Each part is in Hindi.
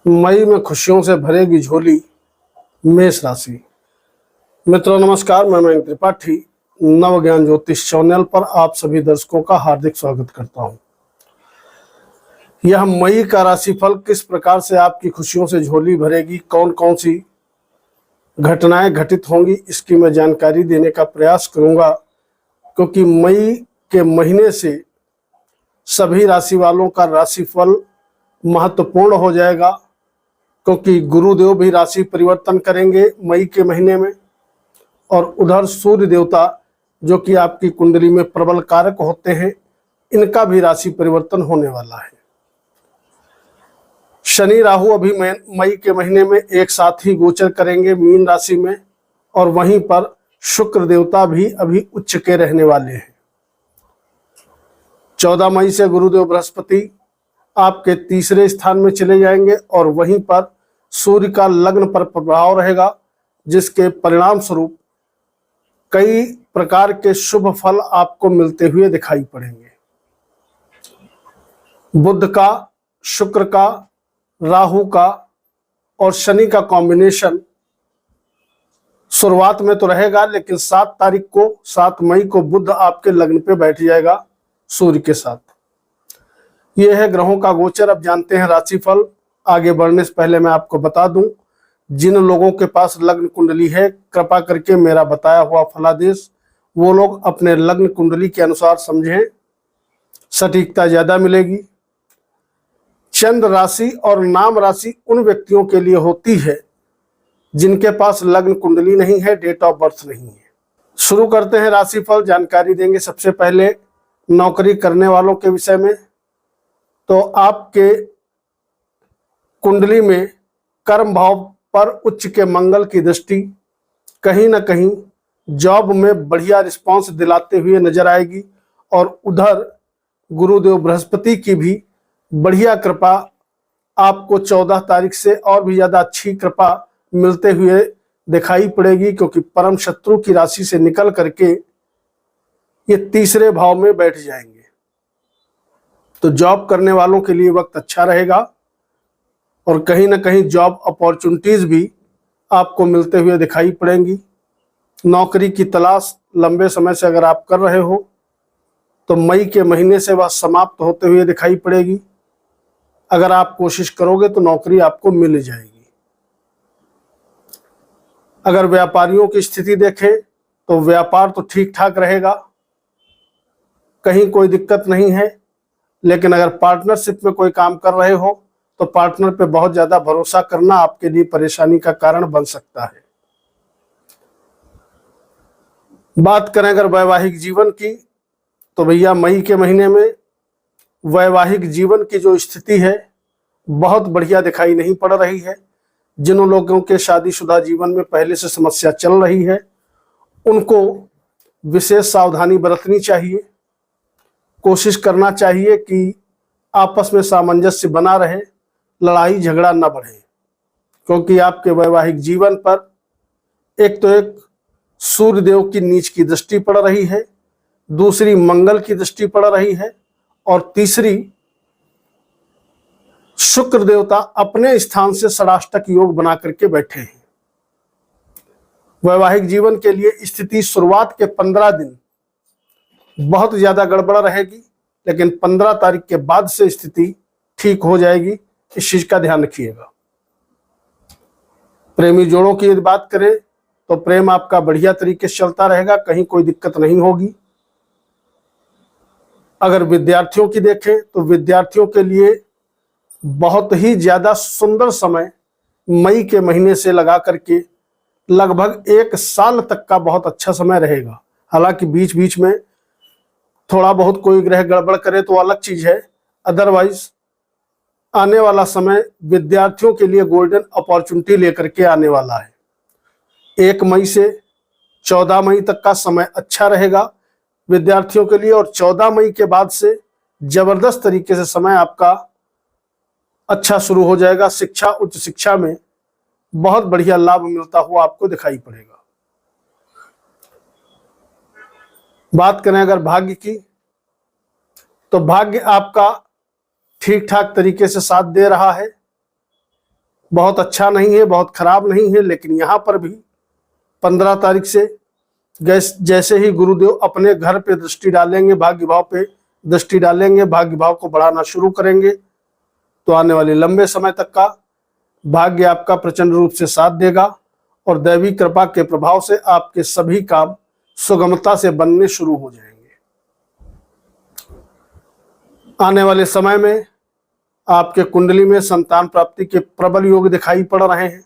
मई में खुशियों से भरेगी झोली मेष राशि। मित्रों नमस्कार, मैं मयंक त्रिपाठी नव ज्ञान ज्योतिष चैनल पर आप सभी दर्शकों का हार्दिक स्वागत करता हूं। यह मई का राशिफल किस प्रकार से आपकी खुशियों से झोली भरेगी, कौन कौन सी घटनाएं घटित होंगी, इसकी मैं जानकारी देने का प्रयास करूंगा, क्योंकि मई के महीने से सभी राशि वालों का राशिफल महत्वपूर्ण हो जाएगा, क्योंकि गुरुदेव भी राशि परिवर्तन करेंगे मई के महीने में। और उधर सूर्य देवता जो कि आपकी कुंडली में प्रबल कारक होते हैं, इनका भी राशि परिवर्तन होने वाला है। शनि राहु अभी मई के महीने में एक साथ ही गोचर करेंगे मीन राशि में, और वहीं पर शुक्र देवता भी अभी उच्च के रहने वाले हैं। 14 मई से गुरुदेव बृहस्पति आपके तीसरे स्थान में चले जाएंगे, और वहीं पर सूर्य का लग्न पर प्रभाव रहेगा, जिसके परिणाम स्वरूप कई प्रकार के शुभ फल आपको मिलते हुए दिखाई पड़ेंगे। बुध का, शुक्र का, राहु का और शनि का कॉम्बिनेशन शुरुआत में तो रहेगा, लेकिन 7 मई को बुध आपके लग्न पे बैठ जाएगा सूर्य के साथ। यह है ग्रहों का गोचर। अब जानते हैं राशिफल। आगे बढ़ने से पहले मैं आपको बता दूं, जिन लोगों के पास लग्न कुंडली है, कृपा करके मेरा बताया हुआ फलादेश वो लोग अपने लग्न कुंडली के अनुसार समझें, सटीकता ज्यादा मिलेगी। चंद्र राशि और नाम राशि उन व्यक्तियों के लिए होती है जिनके पास लग्न कुंडली नहीं है, डेट ऑफ बर्थ नहीं है। शुरू करते हैं राशिफल। जानकारी देंगे सबसे पहले नौकरी करने वालों के विषय में। तो आपके कुंडली में कर्म भाव पर उच्च के मंगल की दृष्टि कहीं ना कहीं जॉब में बढ़िया रिस्पांस दिलाते हुए नजर आएगी, और उधर गुरुदेव बृहस्पति की भी बढ़िया कृपा आपको 14 तारीख से और भी ज्यादा अच्छी कृपा मिलते हुए दिखाई पड़ेगी, क्योंकि परम शत्रु की राशि से निकल करके ये तीसरे भाव में बैठ जाएंगे। तो जॉब करने वालों के लिए वक्त अच्छा रहेगा, और कहीं ना कहीं जॉब अपॉर्चुनिटीज भी आपको मिलते हुए दिखाई पड़ेंगी। नौकरी की तलाश लंबे समय से अगर आप कर रहे हो तो मई के महीने से वह समाप्त होते हुए दिखाई पड़ेगी। अगर आप कोशिश करोगे तो नौकरी आपको मिल जाएगी। अगर व्यापारियों की स्थिति देखें तो व्यापार तो ठीक ठाक रहेगा, कहीं कोई दिक्कत नहीं है। लेकिन अगर पार्टनरशिप में कोई काम कर रहे हो तो पार्टनर पे बहुत ज्यादा भरोसा करना आपके लिए परेशानी का कारण बन सकता है। बात करें अगर वैवाहिक जीवन की, तो भैया मई के महीने में वैवाहिक जीवन की जो स्थिति है बहुत बढ़िया दिखाई नहीं पड़ रही है। जिन लोगों के शादीशुदा जीवन में पहले से समस्या चल रही है, उनको विशेष सावधानी बरतनी चाहिए। कोशिश करना चाहिए कि आपस में सामंजस्य बना रहे, लड़ाई झगड़ा न बढ़े, क्योंकि आपके वैवाहिक जीवन पर एक तो एक सूर्य देव की नीच की दृष्टि पड़ रही है, दूसरी मंगल की दृष्टि पड़ रही है, और तीसरी शुक्र देवता अपने स्थान से षडाष्टक योग बना करके बैठे हैं। वैवाहिक जीवन के लिए स्थिति शुरुआत के 15 दिन बहुत ज्यादा गड़बड़ रहेगी, लेकिन 15 तारीख के बाद से स्थिति ठीक हो जाएगी। इस चीज का ध्यान रखिएगा। प्रेमी जोड़ों की यदि बात करें तो प्रेम आपका बढ़िया तरीके से चलता रहेगा, कहीं कोई दिक्कत नहीं होगी। अगर विद्यार्थियों की देखें तो विद्यार्थियों के लिए बहुत ही ज्यादा सुंदर समय मई के महीने से लगा करके लगभग 1 साल तक का बहुत अच्छा समय रहेगा। हालांकि बीच बीच में थोड़ा बहुत कोई ग्रह गड़बड़ करे तो अलग चीज है, अदरवाइज आने वाला समय विद्यार्थियों के लिए गोल्डन अपॉर्चुनिटी लेकर के आने वाला है। 1 मई से 14 मई तक का समय अच्छा रहेगा विद्यार्थियों के लिए, और 14 मई के बाद से जबरदस्त तरीके से समय आपका अच्छा शुरू हो जाएगा। शिक्षा, उच्च शिक्षा में बहुत बढ़िया लाभ मिलता हुआ आपको दिखाई पड़ेगा। बात करें अगर भाग्य की, तो भाग्य आपका ठीक ठाक तरीके से साथ दे रहा है। बहुत अच्छा नहीं है, बहुत खराब नहीं है, लेकिन यहाँ पर भी 15 तारीख से जैसे ही गुरुदेव अपने घर पे दृष्टि डालेंगे, भाग्य भाव पे दृष्टि डालेंगे, भाग्य भाव को बढ़ाना शुरू करेंगे, तो आने वाले लंबे समय तक का भाग्य आपका प्रचंड रूप से साथ देगा और दैवी कृपा के प्रभाव से आपके सभी काम सुगमता से बनने शुरू हो जाएंगे। आने वाले समय में आपके कुंडली में संतान प्राप्ति के प्रबल योग दिखाई पड़ रहे हैं।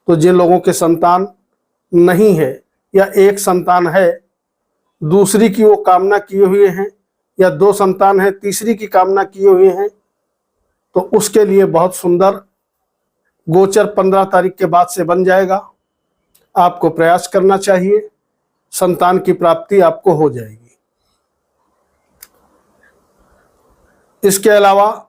तो जिन लोगों के संतान नहीं है या एक संतान है, दूसरी की वो कामना किए हुए हैं, या 2 संतान है, तीसरी की कामना किए हुए हैं, तो उसके लिए बहुत सुंदर गोचर 15 तारीख के बाद से बन जाएगा। आपको प्रयास करना चाहिए, संतान की प्राप्ति आपको हो जाएगी। इसके अलावा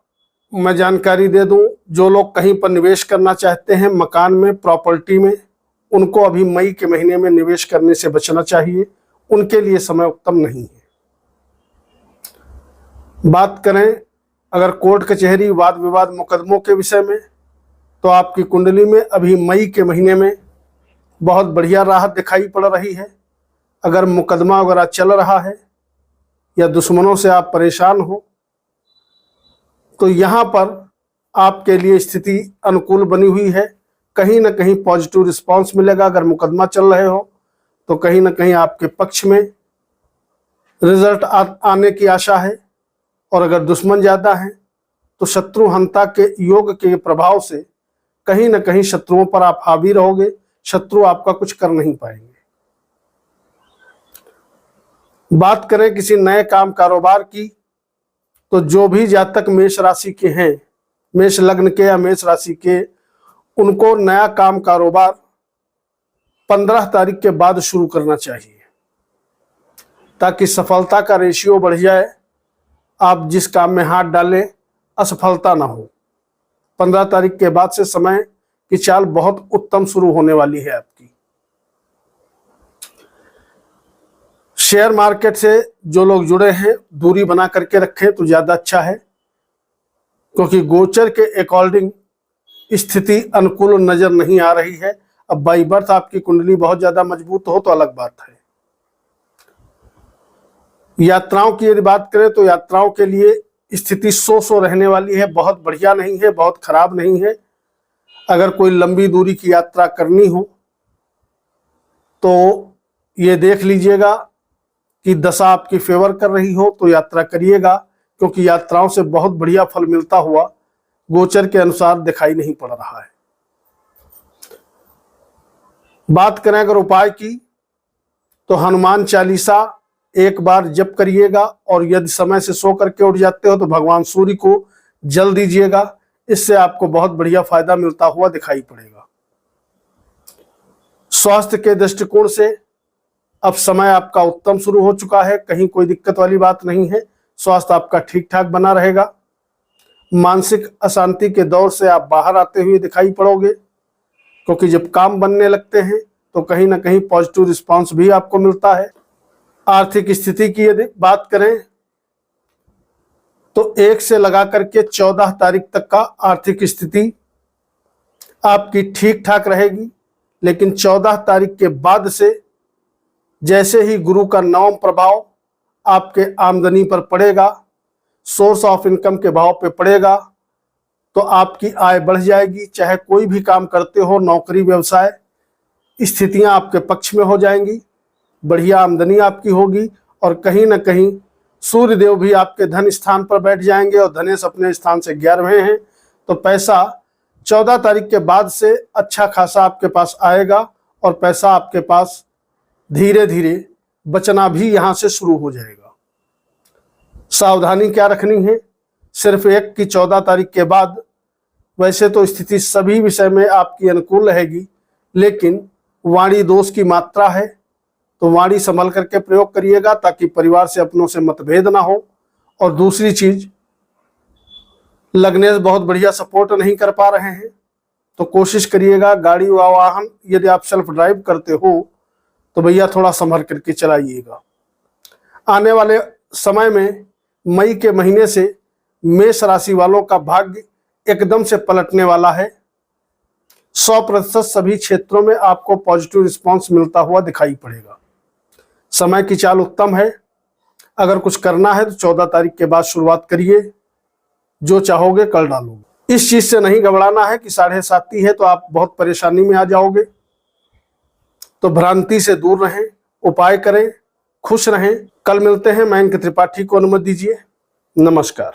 मैं जानकारी दे दूं, जो लोग कहीं पर निवेश करना चाहते हैं, मकान में, प्रॉपर्टी में, उनको अभी मई के महीने में निवेश करने से बचना चाहिए, उनके लिए समय उत्तम नहीं है। बात करें अगर कोर्ट कचहरी, वाद विवाद, मुकदमों के विषय में, तो आपकी कुंडली में अभी मई के महीने में बहुत बढ़िया राहत दिखाई पड़ रही है। अगर मुकदमा वगैरह चल रहा है या दुश्मनों से आप परेशान हो, तो यहाँ पर आपके लिए स्थिति अनुकूल बनी हुई है। कहीं ना कहीं पॉजिटिव रिस्पांस मिलेगा। अगर मुकदमा चल रहे हो तो कहीं ना कहीं आपके पक्ष में रिजल्ट आने की आशा है। और अगर दुश्मन ज़्यादा हैं तो शत्रु हंता के योग के प्रभाव से कहीं ना कहीं शत्रुओं पर आप हावी रहोगे, शत्रु आपका कुछ कर नहीं पाएंगे। बात करें किसी नए काम कारोबार की, तो जो भी जातक मेष राशि के हैं, मेष लग्न के या मेष राशि के, उनको नया काम कारोबार 15 तारीख के बाद शुरू करना चाहिए, ताकि सफलता का रेशियो बढ़ जाए। आप जिस काम में हाथ डालें असफलता ना हो। 15 तारीख के बाद से समय की चाल बहुत उत्तम शुरू होने वाली है आपकी। शेयर मार्केट से जो लोग जुड़े हैं, दूरी बना करके रखें तो ज्यादा अच्छा है, क्योंकि गोचर के अकॉर्डिंग स्थिति अनुकूल नजर नहीं आ रही है। अब बाई बर्थ आपकी कुंडली बहुत ज्यादा मजबूत हो तो अलग बात है। यात्राओं की यदि बात करें तो यात्राओं के लिए स्थिति सो रहने वाली है, बहुत बढ़िया नहीं है, बहुत खराब नहीं है। अगर कोई लंबी दूरी की यात्रा करनी हो तो ये देख लीजिएगा कि दशा आपकी फेवर कर रही हो तो यात्रा करिएगा, क्योंकि यात्राओं से बहुत बढ़िया फल मिलता हुआ गोचर के अनुसार दिखाई नहीं पड़ रहा है। बात करें अगर उपाय की, तो हनुमान चालीसा एक बार जप करिएगा, और यदि समय से सो करके उठ जाते हो तो भगवान सूर्य को जल दीजिएगा। इससे आपको बहुत बढ़िया फायदा मिलता हुआ दिखाई पड़ेगा। स्वास्थ्य के दृष्टिकोण से अब समय आपका उत्तम शुरू हो चुका है, कहीं कोई दिक्कत वाली बात नहीं है। स्वास्थ्य आपका ठीक ठाक बना रहेगा। मानसिक अशांति के दौर से आप बाहर आते हुए दिखाई पड़ोगे, क्योंकि जब काम बनने लगते हैं तो कहीं ना कहीं पॉजिटिव रिस्पांस भी आपको मिलता है। आर्थिक स्थिति की यदि बात करें तो 1 से लगा करके 14 तारीख तक का आर्थिक स्थिति आपकी ठीक ठाक रहेगी, लेकिन 14 तारीख के बाद से जैसे ही गुरु का नवम प्रभाव आपके आमदनी पर पड़ेगा, सोर्स ऑफ इनकम के भाव पे पड़ेगा, तो आपकी आय बढ़ जाएगी। चाहे कोई भी काम करते हो, नौकरी व्यवसाय, स्थितियां आपके पक्ष में हो जाएंगी, बढ़िया आमदनी आपकी होगी। और कहीं ना कहीं सूर्य देव भी आपके धन स्थान पर बैठ जाएंगे, और धनेश अपने स्थान से 11वें हैं, तो पैसा 14 तारीख के बाद से अच्छा खासा आपके पास आएगा, और पैसा आपके पास धीरे धीरे बचना भी यहां से शुरू हो जाएगा। सावधानी क्या रखनी है, सिर्फ एक की 14 तारीख के बाद वैसे तो स्थिति सभी विषय में आपकी अनुकूल रहेगी, लेकिन वाणी दोष की मात्रा है, तो वाणी संभल करके प्रयोग करिएगा, ताकि परिवार से अपनों से मतभेद ना हो। और दूसरी चीज, लग्नेश बहुत बढ़िया सपोर्ट नहीं कर पा रहे हैं, तो कोशिश करिएगा गाड़ी व वाहन यदि आप सेल्फ ड्राइव करते हो तो भैया थोड़ा संभल करके चलाइएगा। आने वाले समय में मई के महीने से मेष राशि वालों का भाग्य एकदम से पलटने वाला है। 100% सभी क्षेत्रों में आपको पॉजिटिव रिस्पांस मिलता हुआ दिखाई पड़ेगा। समय की चाल उत्तम है। अगर कुछ करना है तो 14 तारीख के बाद शुरुआत करिए। जो चाहोगे कर डालोगे। इस चीज से नहीं घबराना है कि 7.5 है तो आप बहुत परेशानी में आ जाओगे। तो भ्रांति से दूर रहें, उपाय करें, खुश रहें। कल मिलते हैं। मयंक त्रिपाठी को अनुमति दीजिए। नमस्कार।